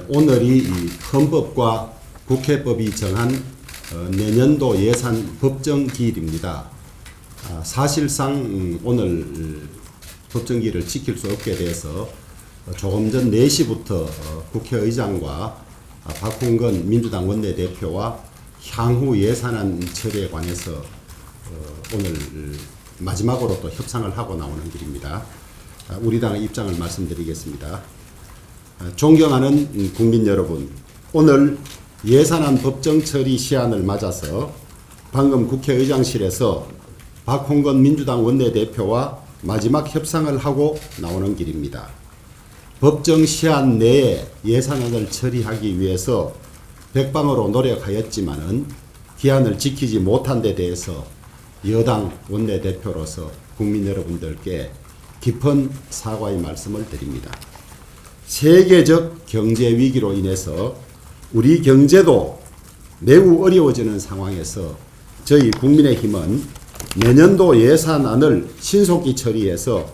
오늘이 이 헌법과 국회법이 정한 내년도 예산 법정 기일입니다. 사실상 오늘 법정기일을 지킬 수 없게 돼서 조금 전 4시부터 국회의장과 박홍근 민주당 원내대표와 향후 예산안 처리에 관해서 오늘 마지막으로 또 협상을 하고 나오는 길입니다. 우리 당의 입장을 말씀드리겠습니다. 존경하는 국민 여러분, 오늘 예산안 법정 처리 시한을 맞아서 방금 국회의장실에서 박홍근 민주당 원내대표와 마지막 협상을 하고 나오는 길입니다. 법정 시한 내에 예산안을 처리하기 위해서 백방으로 노력하였지만은 기한을 지키지 못한 데 대해서 여당 원내대표로서 국민 여러분들께 깊은 사과의 말씀을 드립니다. 세계적 경제 위기로 인해서 우리 경제도 매우 어려워지는 상황에서 저희 국민의힘은 내년도 예산안을 신속히 처리해서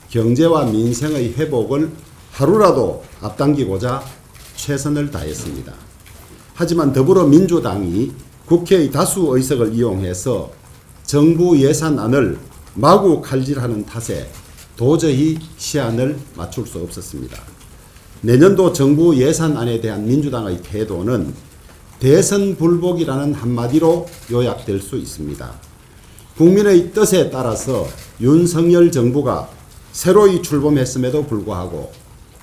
경제와 민생의 회복을 하루라도 앞당기고자 최선을 다했습니다. 하지만 더불어민주당이 국회의 다수 의석을 이용해서 정부 예산안을 마구 칼질하는 탓에 도저히 시한을 맞출 수 없었습니다. 내년도 정부 예산안에 대한 민주당의 태도는 대선 불복이라는 한마디로 요약될 수 있습니다. 국민의 뜻에 따라서 윤석열 정부가 새로이 출범했음에도 불구하고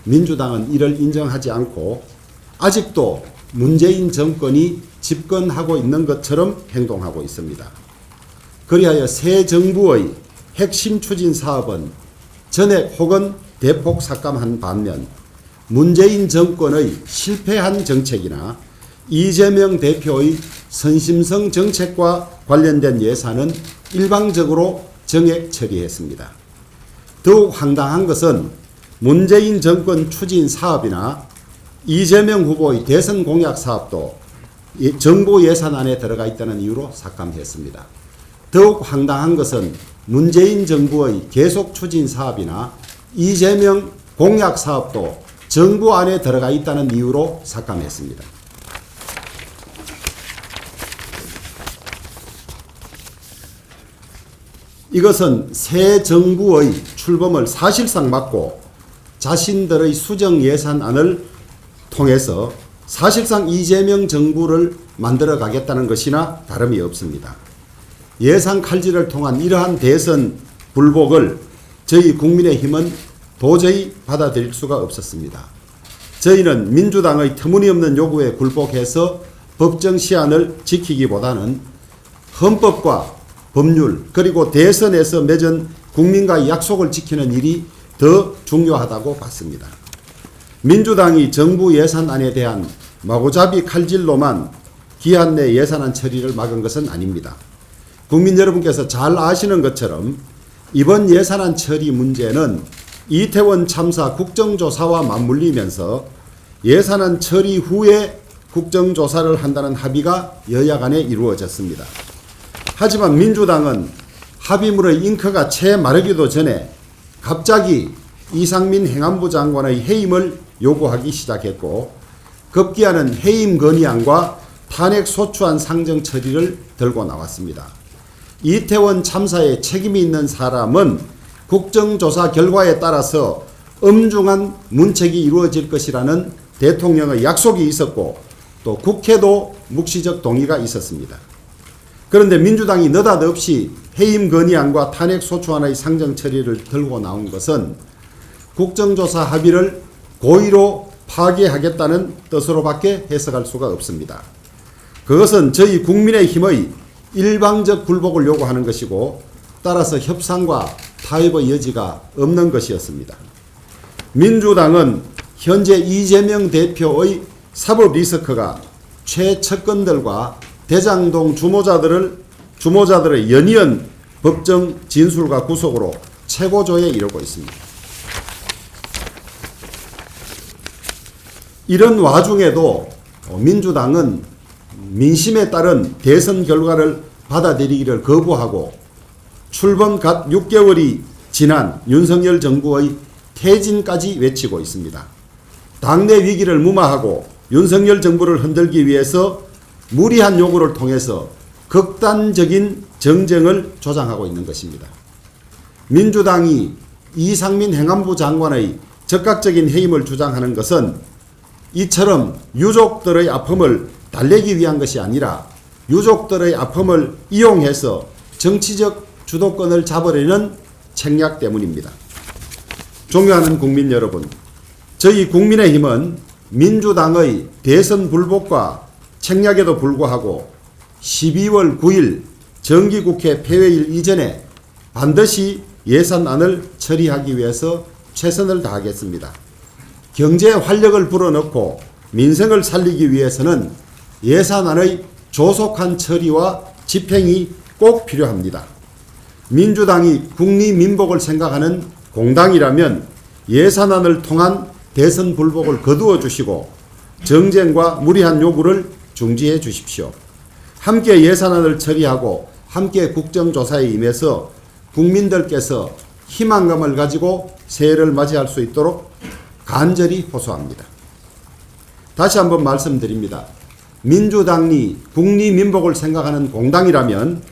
민주당은 이를 인정하지 않고 아직도 문재인 정권이 집권하고 있는 것처럼 행동하고 있습니다. 그리하여 새 정부의 핵심 추진 사업은 전액 혹은 대폭 삭감한 반면 문재인 정권의 실패한 정책이나 이재명 대표의 선심성 정책과 관련된 예산은 일방적으로 정액 처리했습니다. 더욱 황당한 것은 문재인 정권 추진 사업이나 이재명 후보의 대선 공약 사업도 정부 예산안에 들어가 있다는 이유로 삭감했습니다. 더욱 황당한 것은 문재인 정부의 계속 추진 사업이나 이재명 공약 사업도 정부 안에 들어가 있다는 이유로 삭감했습니다. 이것은 새 정부의 출범을 사실상 막고 자신들의 수정 예산안을 통해서 사실상 이재명 정부를 만들어 가겠다는 것이나 다름이 없습니다. 예산 칼질을 통한 이러한 대선 불복을 저희 국민의힘은 도저히 받아들일 수가 없었습니다. 저희는 민주당의 터무니없는 요구에 굴복해서 법정 시한을 지키기보다는 헌법과 법률 그리고 대선에서 맺은 국민과의 약속을 지키는 일이 더 중요하다고 봤습니다. 민주당이 정부 예산안에 대한 마구잡이 칼질로만 기한 내 예산안 처리를 막은 것은 아닙니다. 국민 여러분께서 잘 아시는 것처럼 이번 예산안 처리 문제는 이태원 참사 국정조사와 맞물리면서 예산안 처리 후에 국정조사를 한다는 합의가 여야 간에 이루어졌습니다. 하지만 민주당은 합의문의 잉크가 채 마르기도 전에 갑자기 이상민 행안부 장관의 해임을 요구하기 시작했고 급기야는 해임 건의안과 탄핵 소추안 상정 처리를 들고 나왔습니다. 이태원 참사에 책임이 있는 사람은 국정조사 결과에 따라서 엄중한 문책이 이루어질 것이라는 대통령의 약속이 있었고 또 국회도 묵시적 동의가 있었습니다. 그런데 민주당이 느닷없이 해임 건의안과 탄핵 소추안의 상정 처리를 들고 나온 것은 국정조사 합의를 고의로 파괴하겠다는 뜻으로밖에 해석할 수가 없습니다. 그것은 저희 국민의힘의 일방적 굴복을 요구하는 것이고 따라서 협상과 타협의 여지가 없는 것이었습니다. 민주당은 현재 이재명 대표의 사법 리스크가 최측근들과 대장동 주모자들의 연이은 법정 진술과 구속으로 최고조에 이르고 있습니다. 이런 와중에도 민주당은 민심에 따른 대선 결과를 받아들이기를 거부하고 출범 갓 6개월이 지난 윤석열 정부의 퇴진까지 외치고 있습니다. 당내 위기를 무마하고 윤석열 정부를 흔들기 위해서 무리한 요구를 통해서 극단적인 정쟁을 조장하고 있는 것입니다. 민주당이 이상민 행안부 장관의 적극적인 해임을 주장하는 것은 이처럼 유족들의 아픔을 달래기 위한 것이 아니라 유족들의 아픔을 이용해서 정치적 주도권을 잡으려는 책략 때문입니다. 존경하는 국민 여러분, 저희 국민의힘은 민주당의 대선 불복과 책략에도 불구하고 12월 9일 정기국회 폐회일 이전에 반드시 예산안을 처리하기 위해서 최선을 다하겠습니다. 경제에 활력을 불어넣고 민생을 살리기 위해서는 예산안의 조속한 처리와 집행이 꼭 필요합니다. 민주당이 국리민복을 생각하는 공당이라면 예산안을 통한 대선 불복을 거두어 주시고 정쟁과 무리한 요구를 중지해 주십시오. 함께 예산안을 처리하고 함께 국정조사에 임해서 국민들께서 희망감을 가지고 새해를 맞이할 수 있도록 간절히 호소합니다. 다시 한번 말씀드립니다. 민주당이 국리민복을 생각하는 공당이라면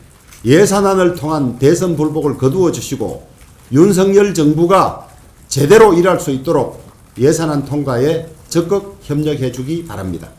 예산안을 통한 대선 불복을 거두어 주시고 윤석열 정부가 제대로 일할 수 있도록 예산안 통과에 적극 협력해 주기 바랍니다.